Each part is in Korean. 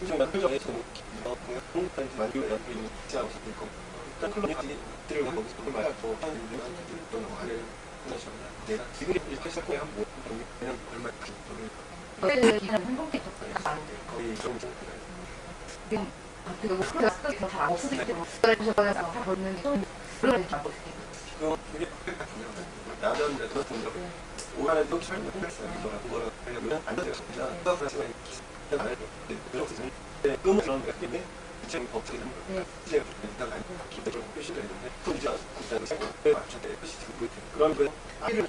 표정만 표정에서 공간이 많이 연구를 시작하고 있고 일단 클럽이 들을 하고 있고 말하고 하는 또는 화를 보내줍니다. 내가 지금 이렇게 시작해 한 뭐 그냥 얼마 정도를 거의 좀 지금 그리고 클래스에서 잘 없었기 때문에 그래서 다 벌는 좀 그런 게 그게 나전 같은 거 오만에 또 설명 했어요. 이거라고 하려면 안 돼요. 그냥 수업하시면 나를 노력했으니 그런 게 있는데 지금 법칙은 이제 일단 안 기대로 표시를 했는데 그 이제 일단 생각에 맞출 때 표시 듣고 그런 거 아이를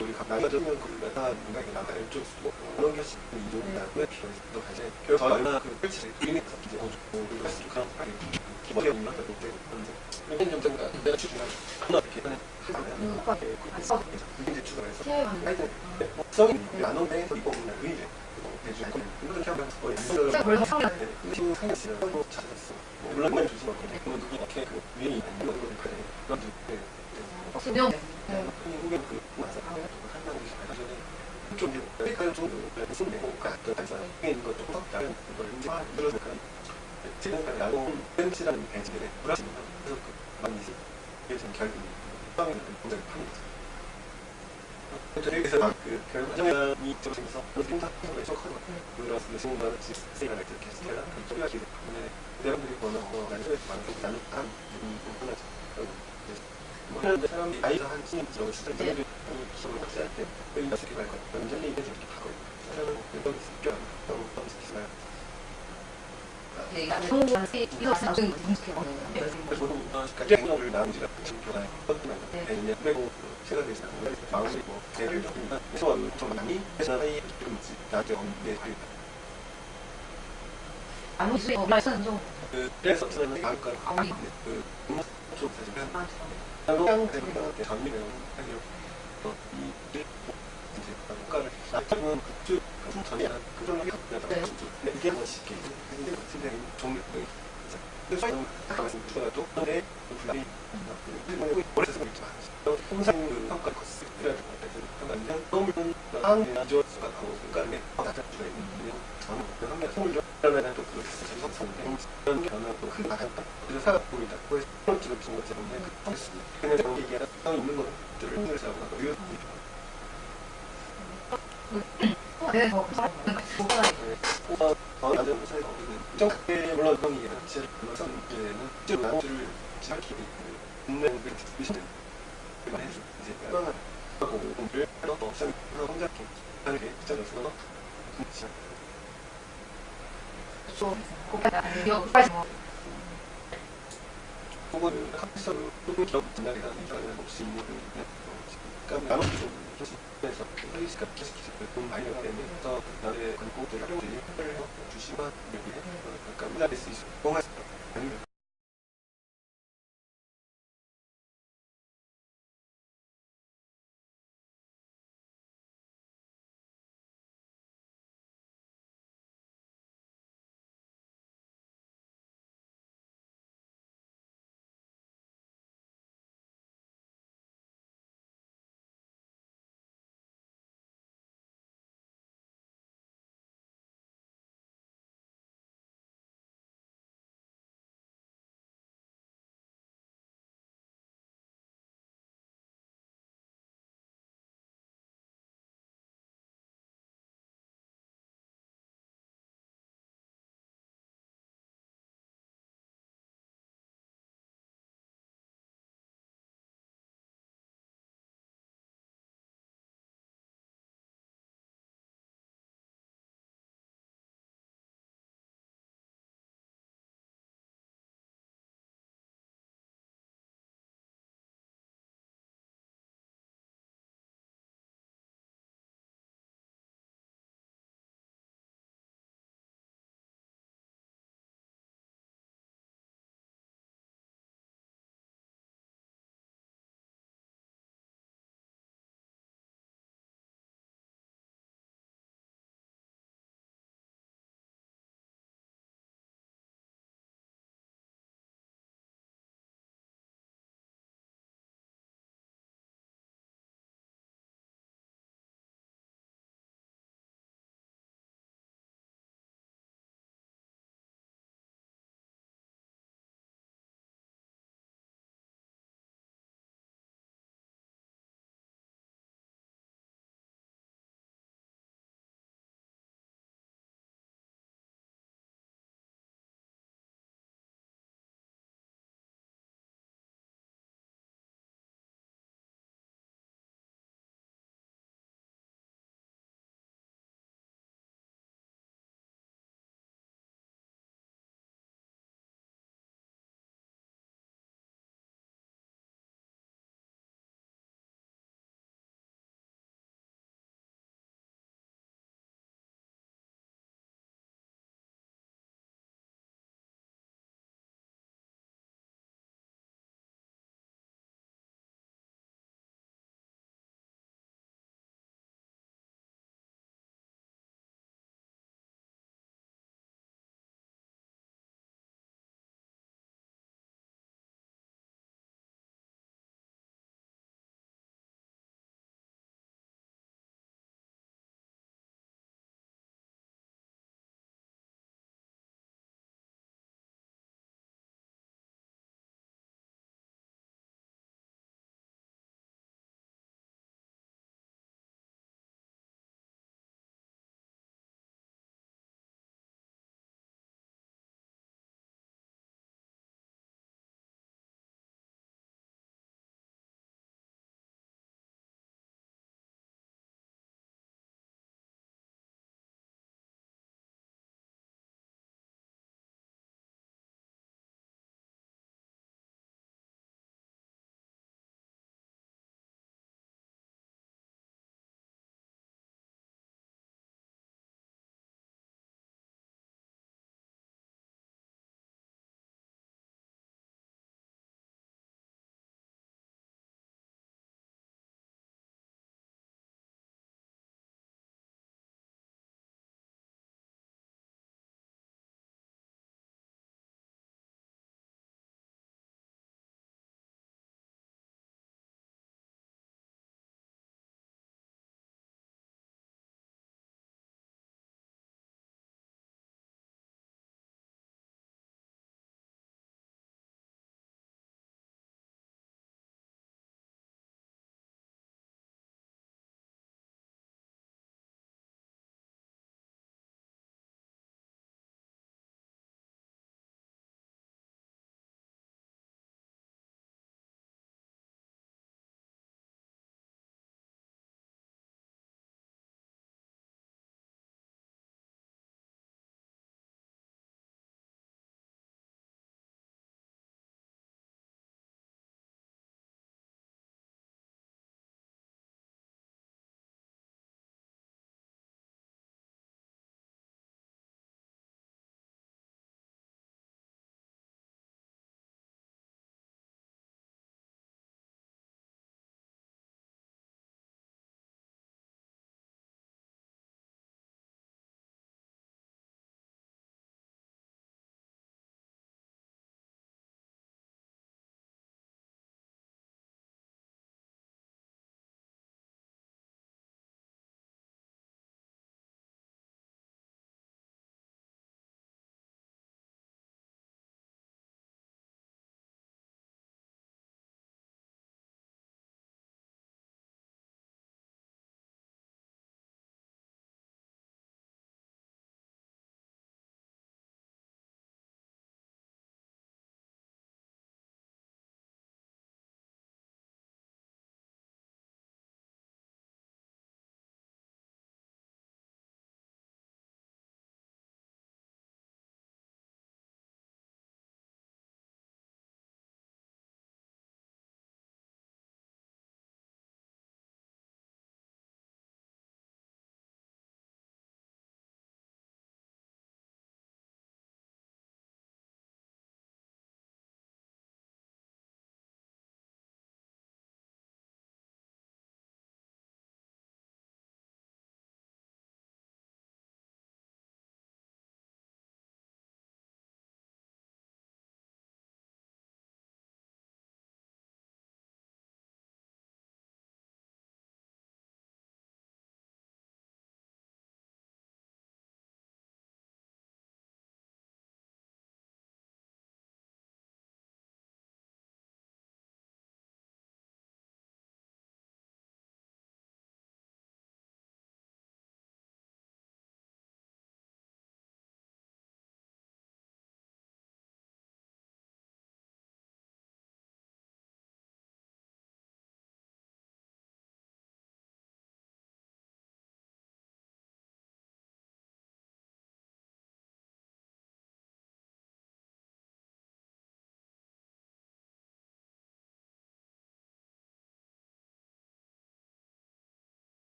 우리 나가면 그가 뭔가 나가를 좀 그런 게 이종이나 왜 필요해서 가지 결국 얼마나 그 표시를 그리면서 이제 그런 기본이 없는 것도 되고 그런데 좀 내가 추진한 어떻게 하는 이제 추가해서 성이 나눠내 이거 의뢰 해주고 이거를 하면 거의 지금 상했어요. 찾았어. 물론 많이 주시면 그러면 그게 어떻게 그 유행이 아닌 거를 그래. 그런 수명 후견 그 와서 한다고 하시면 좀 페이크를 좀 쓰면 되고 그 단순한 있는 것도 더 다른 걸 이제 들어서 지금까지 알고 벤치라는 배지들에 불하시는 거 그래서 그 많이 이제 좀 결국 빵이 굉장히 파는 그래서 그 결국 과정이 좀 재밌어. 핑크하고 척하고 그래서 무슨 말을 세이를 이렇게 해서 소리가 기대 때문에 대학들이 보면 나중에 많은 나는 부분하죠. 뭐 하는데 사람들이 아이가 한 신인 지역을 수준들이 시험을 학생할 때 여기 어떻게 갈 거야? 완전히 이제 이렇게 하고 사람은 여기 습격 너무 시키나요? 이거 나중에 보통 가정을 나누지가 교가 아니면 그리고 제가 되지 않는 마음이 뭐 대를 조금만 해서 좀 많이 해서 사이에 좀 나한테 없는데 아무 수요 말씀 좀 그래서 저는 아까 그 좀 사실은 그냥 대부분 전미래요 이 이제 국가를 나타내는 그쪽 전이야 그런 게 이게 멋있게 근데 선생님 종류 그래서 아까 말씀드렸던 내 불량이 오래 쓰고 있지만 항상 그 평가 코스 그래야 될 것 같아서 완전 너무 한국이나 지원수가 나오고 그러니까 나타날 수가 있는데 저는 한국의 선물 그러면 또 그렇게 재밌었는데 이런 변화도 크게 나타났다 그래서 살아보이다 그래서 선물주를 준 것 때문에 그냥 저런 얘기가 있는 것들을 흥을 잡고 그리고 나는 사실 정확하게 물론 그런 얘기는 제를 불러서 이제는 실제로 나노를 지나치게 있는 미션을 해서 이제 하고 공부를 하고 시작을 혼자 이렇게 시작해서 혹은 학습으로 조금 기업 진작이나 이런 혹시 있는 그러니까 나눠주고 그래서 서비스가 좀 많이 되면서 나의 광고들 활용들이 주시만 여기에 그러니까 미나릴 수 있고